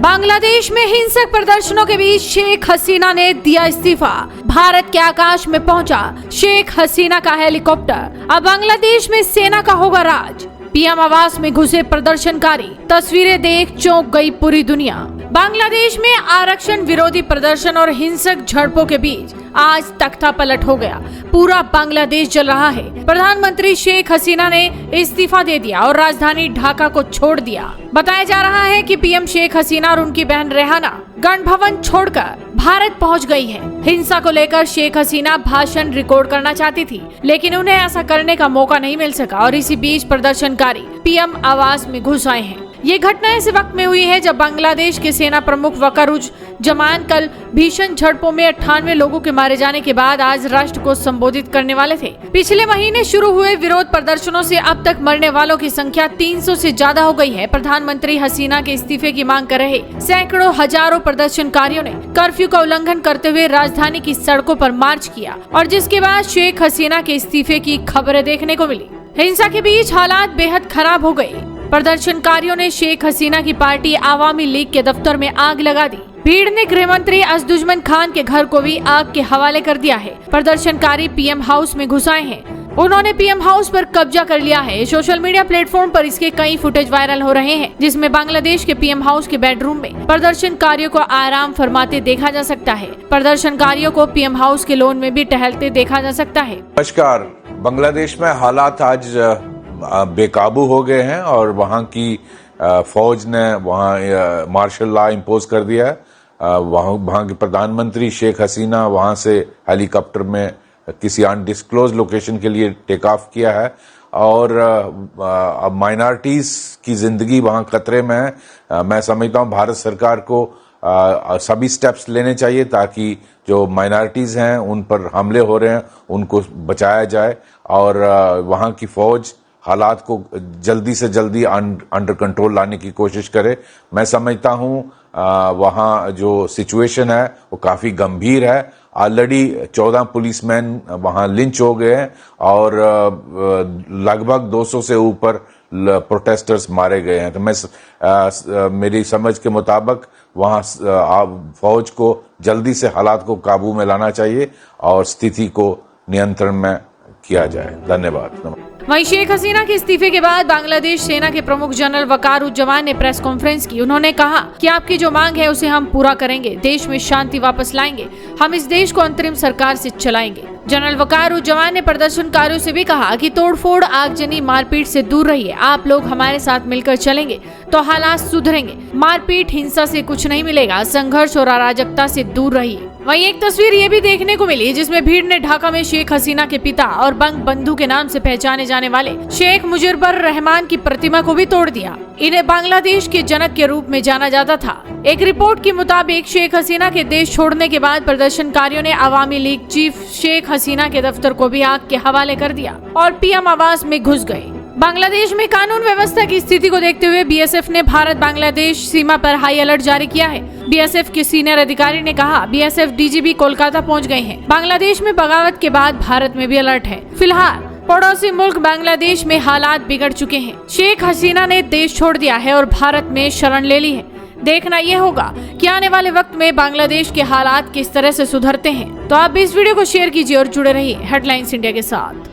बांग्लादेश में हिंसक प्रदर्शनों के बीच शेख हसीना ने दिया इस्तीफा। भारत के आकाश में पहुंचा शेख हसीना का हेलीकॉप्टर। अब बांग्लादेश में सेना का होगा राज। पीएम आवास में घुसे प्रदर्शनकारी, तस्वीरें देख चौंक गई पूरी दुनिया। बांग्लादेश में आरक्षण विरोधी प्रदर्शन और हिंसक झड़पों के बीच आज तख्ता पलट हो गया। पूरा बांग्लादेश जल रहा है। प्रधानमंत्री शेख हसीना ने इस्तीफा दे दिया और राजधानी ढाका को छोड़ दिया। बताया जा रहा है कि पीएम शेख हसीना और उनकी बहन रेहाना गण भवन छोड़कर भारत पहुंच गई है। हिंसा को लेकर शेख हसीना भाषण रिकॉर्ड करना चाहती थी, लेकिन उन्हें ऐसा करने का मौका नहीं मिल सका और इसी बीच प्रदर्शनकारी पीएम आवास में घुस आए हैं। ये घटना ऐसे वक्त में हुई है जब बांग्लादेश के सेना प्रमुख वकारुज्जमान कल भीषण झड़पों में 98 लोगों के मारे जाने के बाद आज राष्ट्र को संबोधित करने वाले थे। पिछले महीने शुरू हुए विरोध प्रदर्शनों से अब तक मरने वालों की संख्या 300 से ज्यादा हो गई है। प्रधानमंत्री हसीना के इस्तीफे की मांग कर रहे सैकड़ों हजारों प्रदर्शनकारियों ने कर्फ्यू का उल्लंघन करते हुए राजधानी की सड़कों पर मार्च किया और जिसके बाद शेख हसीना के इस्तीफे की खबरें देखने को मिली। हिंसा के बीच हालात बेहद खराब हो गए। प्रदर्शनकारियों ने शेख हसीना की पार्टी आवामी लीग के दफ्तर में आग लगा दी। भीड़ ने गृह मंत्री असदुज्जमान खान के घर को भी आग के हवाले कर दिया है। प्रदर्शनकारी पीएम हाउस में घुस आए हैं। उन्होंने पीएम हाउस पर कब्जा कर लिया है। सोशल मीडिया प्लेटफॉर्म पर इसके कई फुटेज वायरल हो रहे हैं, जिसमें बांग्लादेश के पीएम हाउस के बेडरूम में प्रदर्शनकारियों को आराम फरमाते देखा जा सकता है। प्रदर्शनकारियों को पीएम हाउस के लॉन में भी टहलते देखा जा सकता है। नमस्कार। बांग्लादेश में हालात आज बेकाबू हो गए हैं और वहाँ की फौज ने वहाँ मार्शल लॉ इम्पोज कर दिया है। वहाँ के प्रधानमंत्री शेख हसीना वहाँ से हेलीकॉप्टर में किसी अनडिस्क्लोज लोकेशन के लिए टेक ऑफ किया है और अब माइनॉरिटीज की जिंदगी वहाँ खतरे में है। मैं समझता हूँ भारत सरकार को सभी स्टेप्स लेने चाहिए ताकि जो माइनॉरिटीज हैं उन पर हमले हो रहे हैं उनको बचाया जाए और वहाँ की फौज हालात को जल्दी से जल्दी अंडर कंट्रोल लाने की कोशिश करे। मैं समझता हूँ वहाँ जो सिचुएशन है वो काफी गंभीर है। ऑलरेडी 14 पुलिसमैन वहाँ लिंच हो गए हैं और लगभग 200 से ऊपर प्रोटेस्टर्स मारे गए हैं। तो मैं मेरी समझ के मुताबिक वहाँ फौज को जल्दी से हालात को काबू में लाना चाहिए और स्थिति को नियंत्रण में किया जाए। धन्यवाद। वहीं शेख हसीना के इस्तीफे के बाद बांग्लादेश सेना के प्रमुख जनरल वकारुज्जमान ने प्रेस कॉन्फ्रेंस की। उन्होंने कहा कि आपकी जो मांग है उसे हम पूरा करेंगे, देश में शांति वापस लाएंगे, हम इस देश को अंतरिम सरकार से चलाएंगे। जनरल वकारुज्जमान ने प्रदर्शनकारियों से भी कहा कि तोड़फोड़, आगजनी, मारपीट से दूर रहिए। आप लोग हमारे साथ मिलकर चलेंगे तो हालात सुधरेंगे। मारपीट, हिंसा से कुछ नहीं मिलेगा। संघर्ष और अराजकता से दूर रहिए। वहीं एक तस्वीर ये भी देखने को मिली जिसमें भीड़ ने ढाका में शेख हसीना के पिता और बंग बंधु के नाम से पहचाने जाने वाले शेख मुजिबुर रहमान की प्रतिमा को भी तोड़ दिया। इन्हें बांग्लादेश के जनक के रूप में जाना जाता था। एक रिपोर्ट के मुताबिक शेख हसीना के देश छोड़ने के बाद प्रदर्शनकारियों ने आवामी लीग चीफ शेख हसीना के दफ्तर को भी आग के हवाले कर दिया और पीएम आवास में घुस गए। बांग्लादेश में कानून व्यवस्था की स्थिति को देखते हुए बीएसएफ ने भारत बांग्लादेश सीमा पर हाई अलर्ट जारी किया है। बीएसएफ के सीनियर अधिकारी ने कहा, बीएसएफ डीजीपी कोलकाता पहुंच गए हैं। बांग्लादेश में बगावत के बाद भारत में भी अलर्ट है। फिलहाल पड़ोसी मुल्क बांग्लादेश में हालात बिगड़ चुके हैं। शेख हसीना ने देश छोड़ दिया है और भारत में शरण ले ली है। देखना यह होगा कि आने वाले वक्त में बांग्लादेश के हालात किस तरह से सुधरते हैं। तो आप भी इस वीडियो को शेयर कीजिए और जुड़े रहिए हेडलाइंस इंडिया के साथ।